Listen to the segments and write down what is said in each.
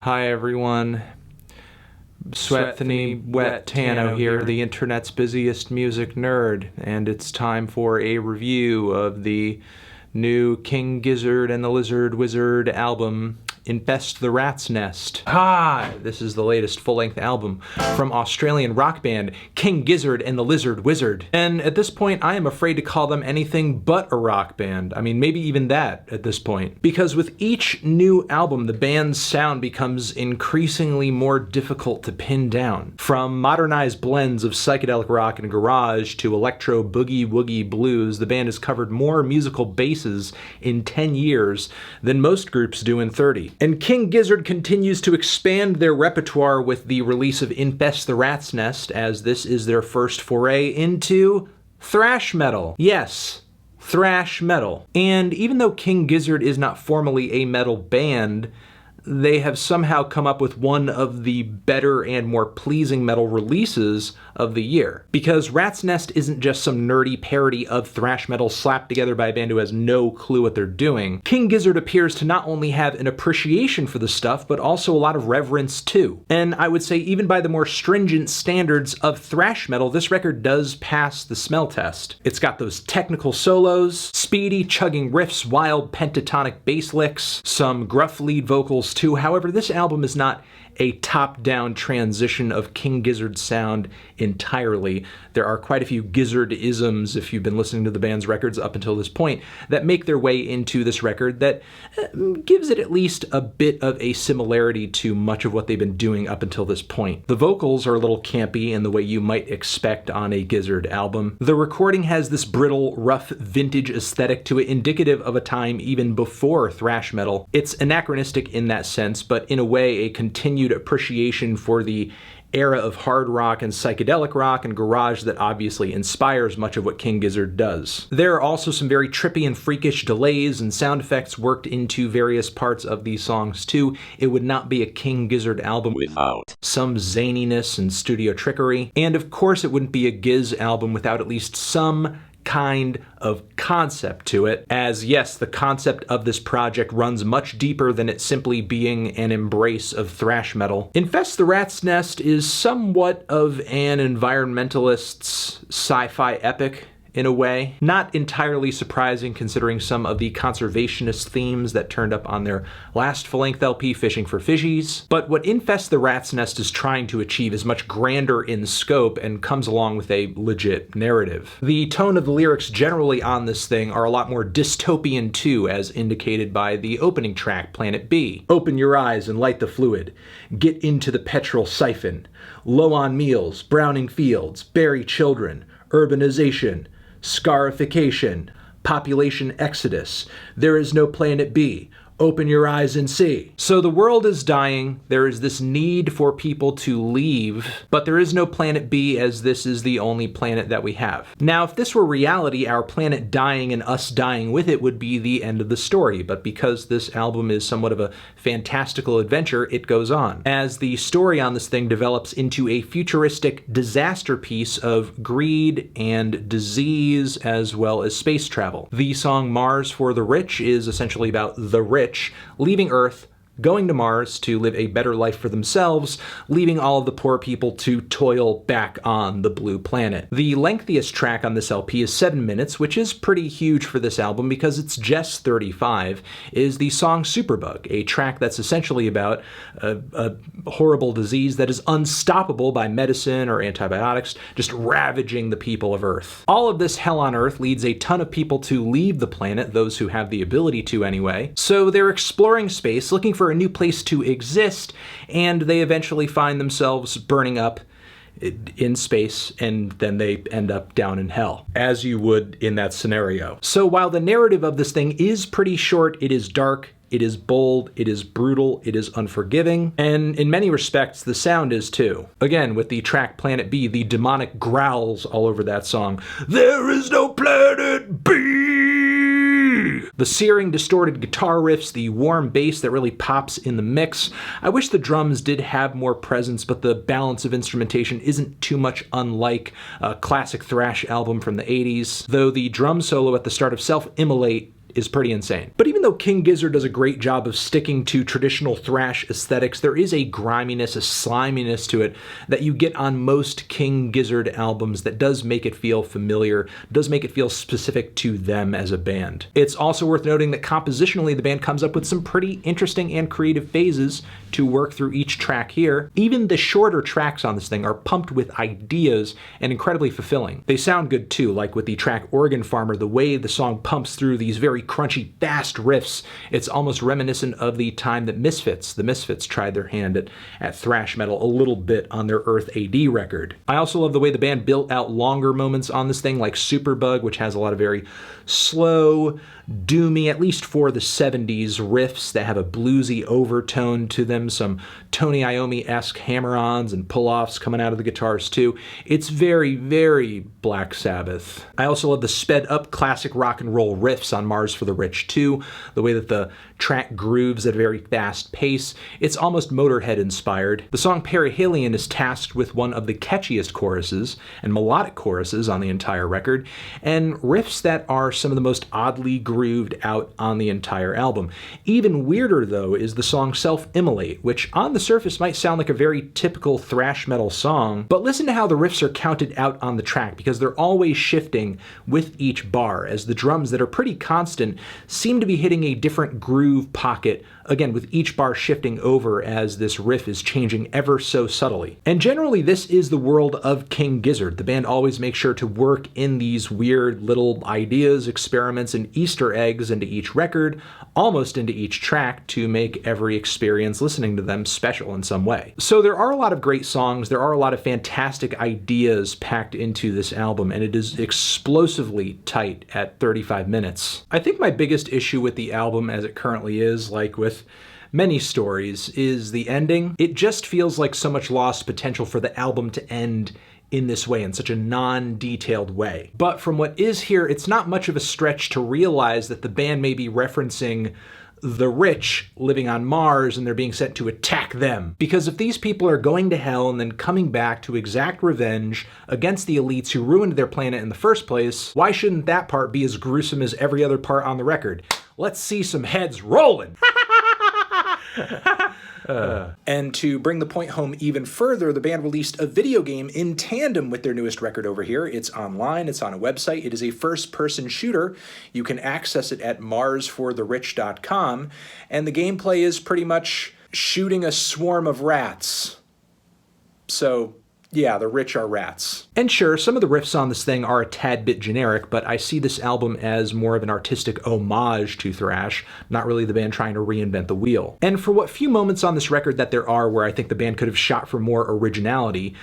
Hi everyone, Sweathany Wet Tano here, the internet's busiest music nerd, and it's time for a review of the new King Gizzard and the Lizard Wizard album, Infest the Rat's Nest. This is the latest full-length album from Australian rock band King Gizzard and the Lizard Wizard. And at this point, I am afraid to call them anything but a rock band. I mean, maybe even that at this point. Because with each new album, the band's sound becomes increasingly more difficult to pin down. From modernized blends of psychedelic rock and garage to electro boogie-woogie blues, the band has covered more musical bases in 10 years than most groups do in 30. And King Gizzard continues to expand their repertoire with the release of Infest the Rat's Nest, as this is their first foray into thrash metal. Yes, thrash metal. And even though King Gizzard is not formally a metal band, they have somehow come up with one of the better and more pleasing metal releases of the year. Because Rat's Nest isn't just some nerdy parody of thrash metal slapped together by a band who has no clue what they're doing. King Gizzard appears to not only have an appreciation for the stuff, but also a lot of reverence too. And I would say even by the more stringent standards of thrash metal, this record does pass the smell test. It's got those technical solos, speedy chugging riffs, wild pentatonic bass licks, some gruff lead vocals too. However, this album is not a top-down transition of King Gizzard's sound entirely. There are quite a few Gizzard-isms, if you've been listening to the band's records up until this point, that make their way into this record that gives it at least a bit of a similarity to much of what they've been doing up until this point. The vocals are a little campy in the way you might expect on a Gizzard album. The recording has this brittle, rough, vintage aesthetic to it, indicative of a time even before thrash metal. It's anachronistic in that sense, but in a way a continued appreciation for the era of hard rock and psychedelic rock and garage that obviously inspires much of what King Gizzard does. There are also some very trippy and freakish delays and sound effects worked into various parts of these songs too. It would not be a King Gizzard album without some zaniness and studio trickery. And of course it wouldn't be a Giz album without at least some kind of concept to it, as yes, the concept of this project runs much deeper than it simply being an embrace of thrash metal. Infest the Rat's Nest is somewhat of an environmentalist's sci-fi epic, in a way. Not entirely surprising considering some of the conservationist themes that turned up on their last full-length LP, Fishing for Fishies. But what Infest the Rat's Nest is trying to achieve is much grander in scope and comes along with a legit narrative. The tone of the lyrics generally on this thing are a lot more dystopian too, as indicated by the opening track, Planet B. Open your eyes and light the fluid. Get into the petrol siphon. Low on meals, browning fields, bury children, urbanization, scarification, population exodus, there is no planet B, open your eyes and see. So the world is dying, there is this need for people to leave, but there is no planet B as this is the only planet that we have. Now, if this were reality, our planet dying and us dying with it would be the end of the story, but because this album is somewhat of a fantastical adventure, it goes on. As the story on this thing develops into a futuristic disaster piece of greed and disease as well as space travel. The song Mars for the Rich is essentially about the rich leaving Earth, going to Mars to live a better life for themselves, leaving all of the poor people to toil back on the blue planet. The lengthiest track on this LP is 7 minutes, which is pretty huge for this album because it's just 35, is the song Superbug, a track that's essentially about a horrible disease that is unstoppable by medicine or antibiotics, just ravaging the people of Earth. All of this hell on Earth leads a ton of people to leave the planet, those who have the ability to anyway, so they're exploring space, looking for a new place to exist, and they eventually find themselves burning up in space, and then they end up down in hell, as you would in that scenario. So while the narrative of this thing is pretty short, it is dark, it is bold, it is brutal, it is unforgiving, and in many respects the sound is too. Again, with the track Planet B, the demonic growls all over that song. There is no Planet B! The searing, distorted guitar riffs, the warm bass that really pops in the mix. I wish the drums did have more presence, but the balance of instrumentation isn't too much unlike a classic thrash album from the 80s, though the drum solo at the start of SELF-IMMOLATE is pretty insane. But even though King Gizzard does a great job of sticking to traditional thrash aesthetics, there is a griminess, a sliminess to it that you get on most King Gizzard albums that does make it feel familiar, does make it feel specific to them as a band. It's also worth noting that compositionally the band comes up with some pretty interesting and creative phases to work through each track here. Even the shorter tracks on this thing are pumped with ideas and incredibly fulfilling. They sound good too, like with the track Organ Farmer, the way the song pumps through these very crunchy, fast riffs. It's almost reminiscent of the time that the Misfits tried their hand at thrash metal a little bit on their Earth AD record. I also love the way the band built out longer moments on this thing, like Superbug, which has a lot of very slow, doomy, at least for the 70s, riffs that have a bluesy overtone to them, some Tony Iommi-esque hammer-ons and pull-offs coming out of the guitars too. It's very, very Black Sabbath. I also love the sped-up classic rock and roll riffs on Mars for the Rich too, the way that the track grooves at a very fast pace. It's almost Motorhead inspired. The song Perihelion is tasked with one of the catchiest choruses and melodic choruses on the entire record, and riffs that are some of the most oddly grooved out on the entire album. Even weirder though is the song Self-Immolate, which on the surface might sound like a very typical thrash metal song, but listen to how the riffs are counted out on the track, because they're always shifting with each bar, as the drums that are pretty constant seem to be hitting a different groove pocket, again with each bar shifting over as this riff is changing ever so subtly. And generally this is the world of King Gizzard. The band always makes sure to work in these weird little ideas, experiments, and Easter eggs into each record, almost into each track, to make every experience listening to them special in some way. So there are a lot of great songs, there are a lot of fantastic ideas packed into this album, and it is explosively tight at 35 minutes. I think my biggest issue with the album as it currently is, like with many stories, is the ending. It just feels like so much lost potential for the album to end in this way, in such a non-detailed way. But from what is here, it's not much of a stretch to realize that the band may be referencing the rich living on Mars and they're being sent to attack them. Because if these people are going to hell and then coming back to exact revenge against the elites who ruined their planet in the first place, why shouldn't that part be as gruesome as every other part on the record? Let's see some heads rolling! And to bring the point home even further, the band released a video game in tandem with their newest record over here. It's online, it's on a website, it is a first-person shooter. You can access it at marsfortherich.com, and the gameplay is pretty much shooting a swarm of rats. So yeah, the rich are rats. And sure, some of the riffs on this thing are a tad bit generic, but I see this album as more of an artistic homage to thrash, not really the band trying to reinvent the wheel. And for what few moments on this record that there are where I think the band could have shot for more originality,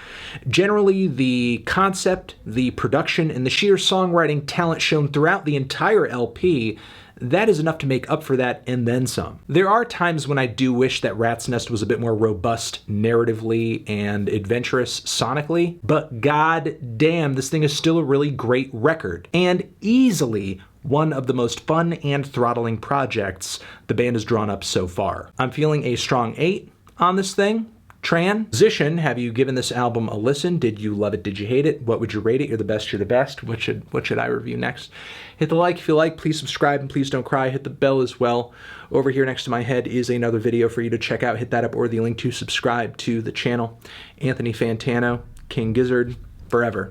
generally the concept, the production, and the sheer songwriting talent shown throughout the entire LP, that is enough to make up for that and then some. There are times when I do wish that Rat's Nest was a bit more robust narratively and adventurous sonically, but god damn, this thing is still a really great record, and easily one of the most fun and throttling projects the band has drawn up so far. I'm feeling a strong 8 on this thing. Transition, have you given this album a listen? Did you love it? Did you hate it? What would you rate it? You're the best, you're the best. What should I review next? Hit the like if you like, please subscribe, and please don't cry. Hit the bell as well. Over here next to my head is another video for you to check out. Hit that up, or the link to subscribe to the channel. Anthony Fantano, King Gizzard, forever.